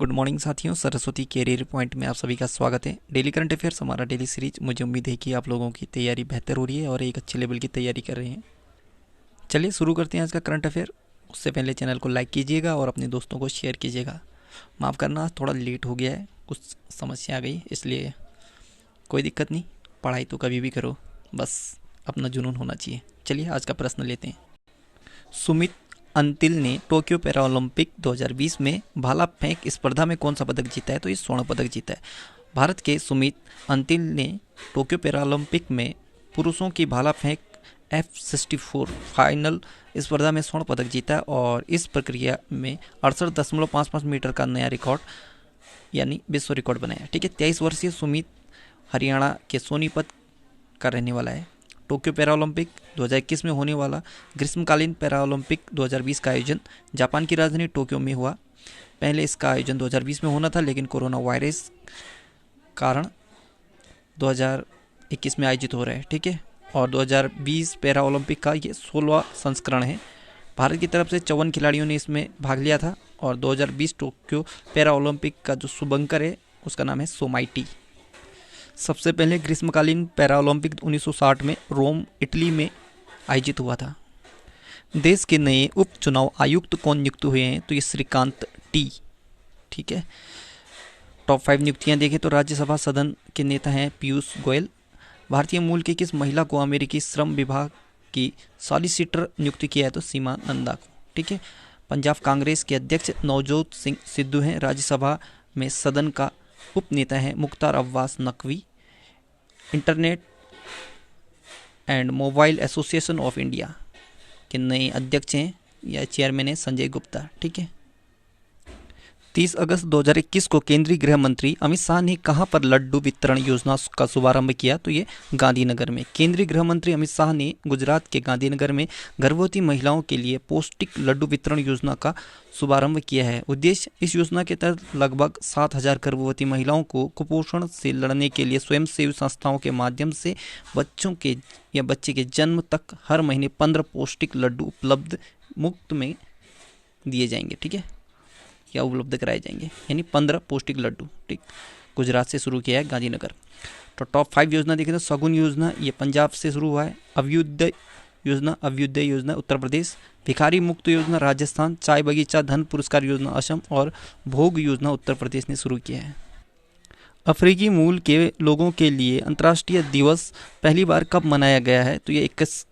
Good morning साथियों, Saraswati career point में आप सभी का स्वागत है। डेली करंट अफेयर्स हमारा डेली सीरीज। मुझे उम्मीद है कि आप लोगों की तैयारी बेहतर हो रही है और एक अच्छे लेवल की तैयारी कर रहे हैं। चलिए शुरू करते हैं आज का करंट अफेयर। उससे पहले चैनल को लाइक कीजिएगा और अपने दोस्तों को शेयर कीजिएगा। माफ़ करना, थोड़ा लेट हो गया है, कुछ समस्या आ गई, इसलिए कोई दिक्कत नहीं। पढ़ाई तो कभी भी करो, बस अपना जुनून होना चाहिए। चलिए आज का प्रश्न लेते हैं। सुमित अंतिल ने टोक्यो पैरालंपिक 2020 में भाला फेंक स्पर्धा में कौन सा पदक जीता है? तो ये स्वर्ण पदक जीता है। भारत के सुमित अंतिल ने टोक्यो पैरालंपिक में पुरुषों की भाला फेंक F64 फाइनल स्पर्धा में स्वर्ण पदक जीता है और इस प्रक्रिया में 68.55 मीटर का नया रिकॉर्ड यानी विश्व रिकॉर्ड बनाया। ठीक है, 23 वर्षीय सुमित हरियाणा के सोनीपत का रहने वाला है। टोक्यो पैरालंपिक 2021 में होने वाला ग्रीष्मकालीन पैरालंपिक 2020 का आयोजन जापान की राजधानी टोक्यो में हुआ। पहले इसका आयोजन 2020 में होना था, लेकिन कोरोना वायरस कारण 2021 में आयोजित हो रहा है। ठीक है, और 2020 पैरालंपिक का ये 16वां संस्करण है। भारत की तरफ से 54 खिलाड़ियों ने इसमें भाग लिया था और 2020 टोक्यो पैरालंपिक का जो शुभंकर है उसका नाम है सोमाइटी। सबसे पहले ग्रीष्मकालीन पैरालंपिक 1960 में रोम, इटली में आयोजित हुआ था। देश के नए उप चुनाव आयुक्त कौन नियुक्त हुए हैं? तो ये श्रीकांत टी। ठीक है, टॉप 5 नियुक्तियां देखें तो राज्यसभा सदन के नेता हैं पीयूष गोयल। भारतीय मूल की किस महिला को अमेरिकी श्रम विभाग की सॉलिसिटर नियुक्त किया है? तो सीमा नंदा को। ठीक है, पंजाब कांग्रेस के अध्यक्ष नवजोत सिंह सिद्धू हैं। राज्यसभा में सदन का उप नेता है Mukhtar Abbas Naqvi. Internet and mobile association of India के नए अध्यक्ष हैं या चेयरमैन है संजय गुप्ता। ठीक है, 30 अगस्त 2021 को केंद्रीय गृह मंत्री अमित शाह ने कहां पर लड्डू वितरण योजना का शुभारंभ किया? तो ये गांधीनगर में। केंद्रीय गृह मंत्री अमित शाह ने गुजरात के गांधीनगर में गर्भवती महिलाओं के लिए पौष्टिक लड्डू वितरण योजना का शुभारंभ किया है। उद्देश्य, इस योजना के तहत लगभग 7,000 गर्भवती महिलाओं को कुपोषण से लड़ने के लिए स्वयंसेवी संस्थाओं के माध्यम से बच्चे के जन्म तक हर महीने 15 पौष्टिक लड्डू उपलब्ध मुफ्त में दिए जाएंगे। ठीक है, या उपलब्ध कराए जाएंगे, यानी 15 पौष्टिक लड्डू। ठीक, गुजरात से शुरू किया है गांधीनगर। तो टॉप 5 योजना देखें तो शगुन योजना, ये पंजाब से शुरू हुआ है। अभ्युदय योजना उत्तर प्रदेश। भिखारी मुक्त योजना राजस्थान। चाय बगीचा धन पुरस्कार योजना असम और भोग योजना उत्तर प्रदेश ने शुरू किया है। अफ्रीकी मूल के लोगों के लिए अंतर्राष्ट्रीय दिवस पहली बार कब मनाया गया है? तो ये 31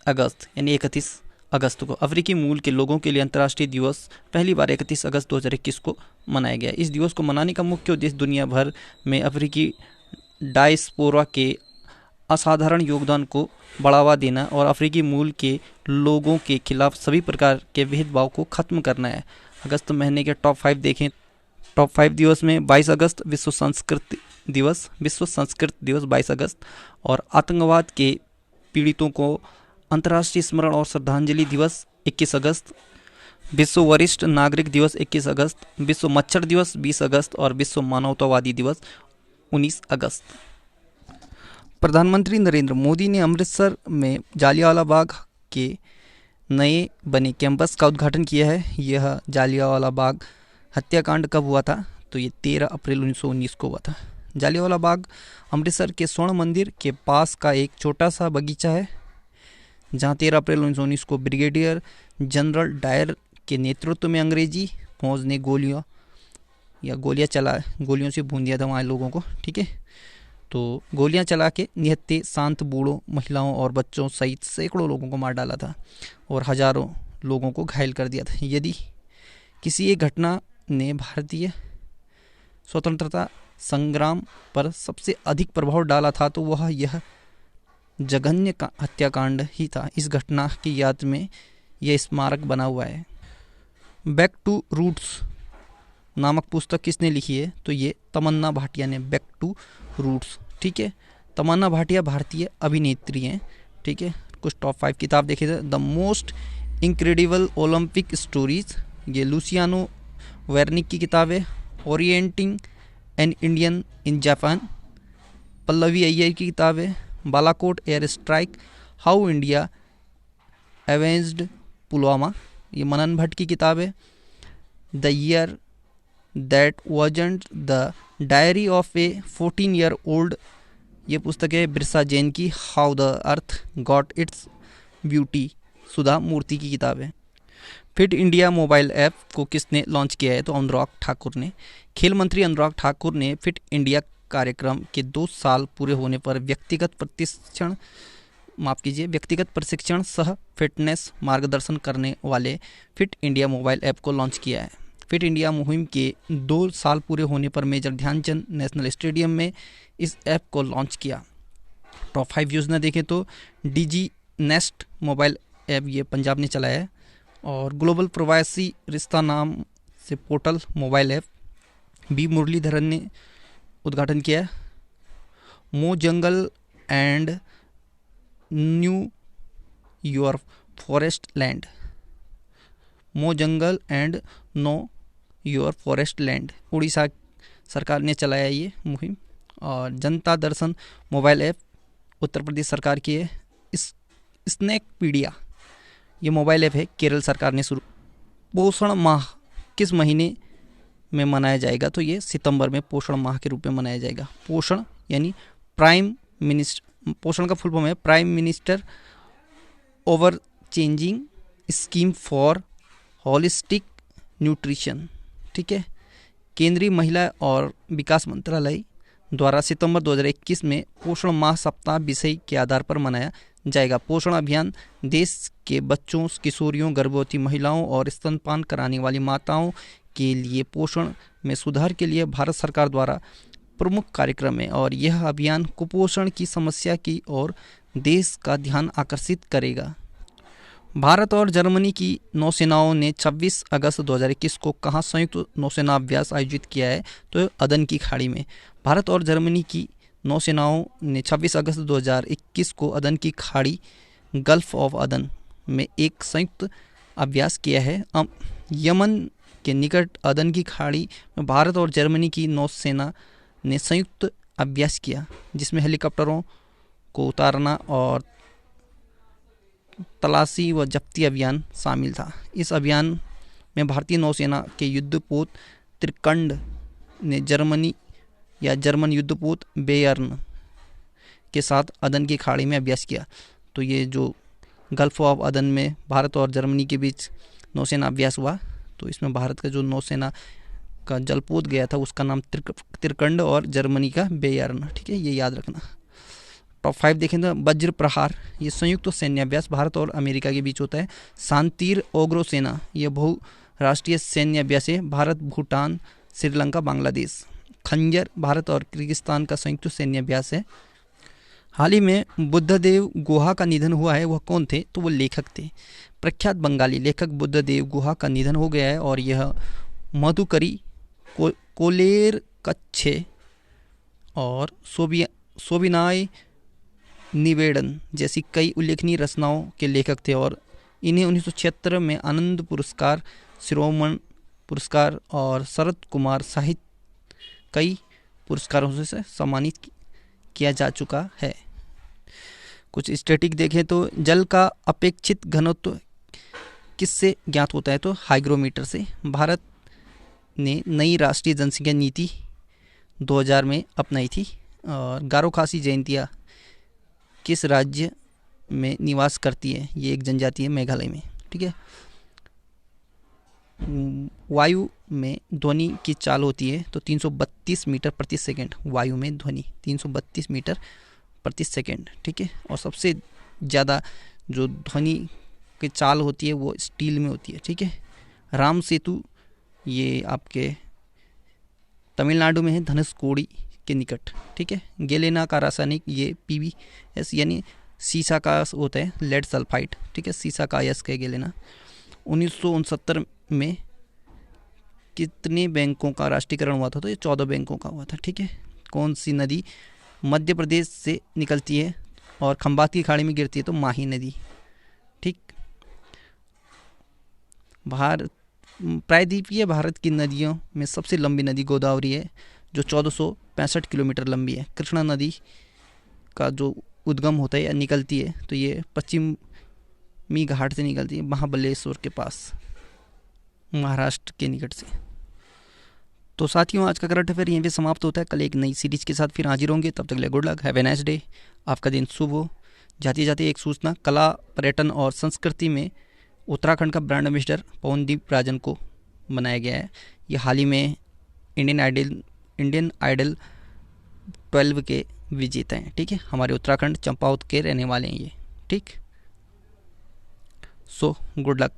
अगस्त यानी 31 अगस्त को अफ्रीकी मूल के लोगों के लिए अंतर्राष्ट्रीय दिवस पहली बार 31 अगस्त 2021 को मनाया गया। इस दिवस को मनाने का मुख्य उद्देश्य दुनिया भर में अफ्रीकी डायस्पोरा के असाधारण योगदान को बढ़ावा देना और अफ्रीकी मूल के लोगों के खिलाफ सभी प्रकार के भेदभाव को खत्म करना है। अगस्त महीने के टॉप 5 देखें। टॉप 5 दिवस में 22 अगस्त विश्व संस्कृत दिवस 22 अगस्त, और आतंकवाद के पीड़ितों को अंतर्राष्ट्रीय स्मरण और श्रद्धांजलि दिवस 21 अगस्त, विश्व वरिष्ठ नागरिक दिवस 21 अगस्त, विश्व मच्छर दिवस 20 अगस्त और विश्व मानवतावादी दिवस 19 अगस्त। प्रधानमंत्री नरेंद्र मोदी ने अमृतसर में जालियांवाला बाग के नए बने कैंपस का उद्घाटन किया है। यह जालियांवाला बाग हत्याकांड कब हुआ था? तो ये 13 अप्रैल 1919 को हुआ था। जालियांवाला बाग अमृतसर के स्वर्ण मंदिर के पास का एक छोटा सा बगीचा है जहां 13 अप्रैल 1919 को ब्रिगेडियर जनरल डायर के नेतृत्व में अंग्रेजी फौज ने गोलियों से भून दिया था वहाँ लोगों को। ठीक है, तो गोलियां चला के निहत्थे शांत बूढ़ों, महिलाओं और बच्चों सहित सैकड़ों लोगों को मार डाला था और हजारों लोगों को घायल कर दिया था। यदि किसी एक घटना ने भारतीय स्वतंत्रता संग्राम पर सबसे अधिक प्रभाव डाला था तो वह यह जघन्य हत्याकांड ही था। इस घटना की याद में यह स्मारक बना हुआ है। बैक टू रूट्स नामक पुस्तक किसने लिखी है? तो ये तमन्ना भाटिया ने, बैक टू रूट्स। ठीक है, तमन्ना भाटिया भारतीय अभिनेत्री हैं। ठीक है, कुछ टॉप 5 किताब देखे थे। The most incredible Olympic stories, ये लुसियानो वेर्निक की किताब है। Orienting an Indian in Japan, Pallavi Aiyar की किताब है। Balakot air strike, how India avenged Pulwama, ये मनन भट्ट की किताब है। The year that wasn't the diary of a 14-year-old, ये पुस्तक है बिरसा जैन की। How the earth got its beauty, Sudha Murty की किताब है। फिट इंडिया मोबाइल ऐप को किसने लॉन्च किया है? तो अनुराग ठाकुर ने। खेल मंत्री अनुराग ठाकुर ने फिट इंडिया कार्यक्रम के 2 साल पूरे होने पर व्यक्तिगत प्रशिक्षण सह फिटनेस मार्गदर्शन करने वाले फिट इंडिया मोबाइल ऐप को लॉन्च किया है। फिट इंडिया मुहिम के 2 साल पूरे होने पर मेजर ध्यानचंद नेशनल स्टेडियम में इस ऐप को लॉन्च किया। टॉप 5 योजना देखें तो डीजी नेस्ट मोबाइल ऐप ये पंजाब ने चलाया है, और ग्लोबल प्रवासी रिश्ता नाम से portal mobile app B Muraleedharan ने उद्घाटन किया है। Mo jungle and know your forest land, Mo jungle and know your forest land, Orissa सरकार ने चलाया ये मुहिम। और जनता दर्शन मोबाइल ऐप उत्तर प्रदेश सरकार की है। स्नैक पीडिया ये मोबाइल ऐप है, केरल सरकार ने शुरू। पोषण माह किस महीने में मनाया जाएगा? तो ये सितंबर में पोषण माह के रूप में मनाया जाएगा। पोषण यानी प्राइम मिनिस्टर, पोषण का फुल फॉर्म है prime minister over changing scheme for holistic nutrition, ठीक है। केंद्रीय महिला और विकास मंत्रालय द्वारा सितंबर 2021 में पोषण माह सप्ताह विषय के आधार पर मनाया जाएगा। पोषण अभियान देश के बच्चों, किशोरियों, गर्भवती महिलाओं और स्तनपान कराने वाली माताओं के लिए पोषण में सुधार के लिए भारत सरकार द्वारा प्रमुख कार्यक्रम है, और यह अभियान कुपोषण की समस्या की ओर देश का ध्यान आकर्षित करेगा। भारत और जर्मनी की नौसेनाओं ने 26 अगस्त 2021 को कहाँ संयुक्त नौसेना अभ्यास आयोजित किया है? तो अदन की खाड़ी में। भारत और जर्मनी की नौसेनाओं ने 26 अगस्त 2021 को अदन की खाड़ी, गल्फ ऑफ अदन में एक संयुक्त अभ्यास किया है। यमन के निकट अदन की खाड़ी में भारत और जर्मनी की नौसेना ने संयुक्त अभ्यास किया, जिसमें हेलीकॉप्टरों को उतारना और तलाशी व जब्ती अभियान शामिल था। इस अभियान में भारतीय नौसेना के युद्धपोत त्रिकंड ने जर्मन युद्धपोत बेयर्न के साथ अदन की खाड़ी में अभ्यास किया। तो ये जो गल्फ ऑफ अदन में भारत और जर्मनी के बीच नौसेना अभ्यास हुआ, तो इसमें भारत का जो नौसेना का जलपोत गया था उसका नाम त्रिकंड और जर्मनी का बेयर्न, ठीक है, ये याद रखना। टॉप 5 देखें तो वज्र प्रहार ये संयुक्त सैन्य अभ्यास भारत और अमेरिका के बीच होता है। शांतिर ओग्रो सेना ये बहुराष्ट्रीय सैन्य अभ्यास है, भारत, भूटान, श्रीलंका, बांग्लादेश। खंजर भारत और किर्गिस्तान का संयुक्त सैन्य अभ्यास है। हाल ही में बुद्धदेव गुहा का निधन हुआ है, वह कौन थे? तो वो लेखक थे। प्रख्यात बंगाली लेखक बुद्धदेव गुहा का निधन हो गया है, और यह मधुकरी, कोलेर कच्छे और सोबिनाय निवेदन जैसी कई उल्लेखनीय रचनाओं के लेखक थे, और इन्हें 1976 में आनंद पुरस्कार, शिरोमणि पुरस्कार और शरद कुमार साहित्य कई पुरस्कारों से सम्मानित किया जा चुका है। कुछ स्टैटिक देखें तो जल का अपेक्षित घनत्व किससे ज्ञात होता है? तो हाइग्रोमीटर से। भारत ने नई राष्ट्रीय जनसंख्या नीति 2000 में अपनाई थी। और गारो खासी जयंतिया किस राज्य में निवास करती है? ये एक जनजाति है मेघालय में, ठीक है। वायु में ध्वनि की चाल होती है तो 332 मीटर प्रति सेकंड। वायु में ध्वनि 332 मीटर प्रति सेकंड, ठीक है। और सबसे ज़्यादा जो ध्वनि की चाल होती है वो स्टील में होती है, ठीक है। राम सेतु ये आपके तमिलनाडु में है, धनुषकोडी के निकट, ठीक है। गेलेना का रासायनिक ये PbS यानी सीसा का होता है, लेड सल्फाइड, ठीक है, सीसा का अयस्क है गेलेना। 1969 में कितने बैंकों का राष्ट्रीयकरण हुआ था? तो ये 14 बैंकों का हुआ था, ठीक है। कौन सी नदी मध्य प्रदेश से निकलती है और खंबात की खाड़ी में गिरती है? तो माही नदी, ठीक। प्रायद्वीपीय भारत की नदियों में सबसे लंबी नदी गोदावरी है, जो 1465 किलोमीटर लंबी है। कृष्णा नदी का जो उद्गम होता है या निकलती है तो ये पश्चिमी घाट से निकलती है महाबलेश्वर के पास। महाराष्ट्र के निकट से। तो साथियों, आज का करंट अफेयर यहीं पे समाप्त होता है। कल एक नई सीरीज के साथ फिर हाजिर होंगे। तब तक के लिए good luck, have a nice day. आपका दिन शुभ हो। जाते जाते एक सूचना, कला पर्यटन और संस्कृति में उत्तराखंड का ब्रांड एम्बेसडर पवनदीप राजन को बनाया गया है। ये हाल ही में इंडियन आइडल 12 के विजेता हैं। ठीक है, हमारे उत्तराखंड चंपावत के रहने वाले हैं ये। ठीक, सो गुड लक।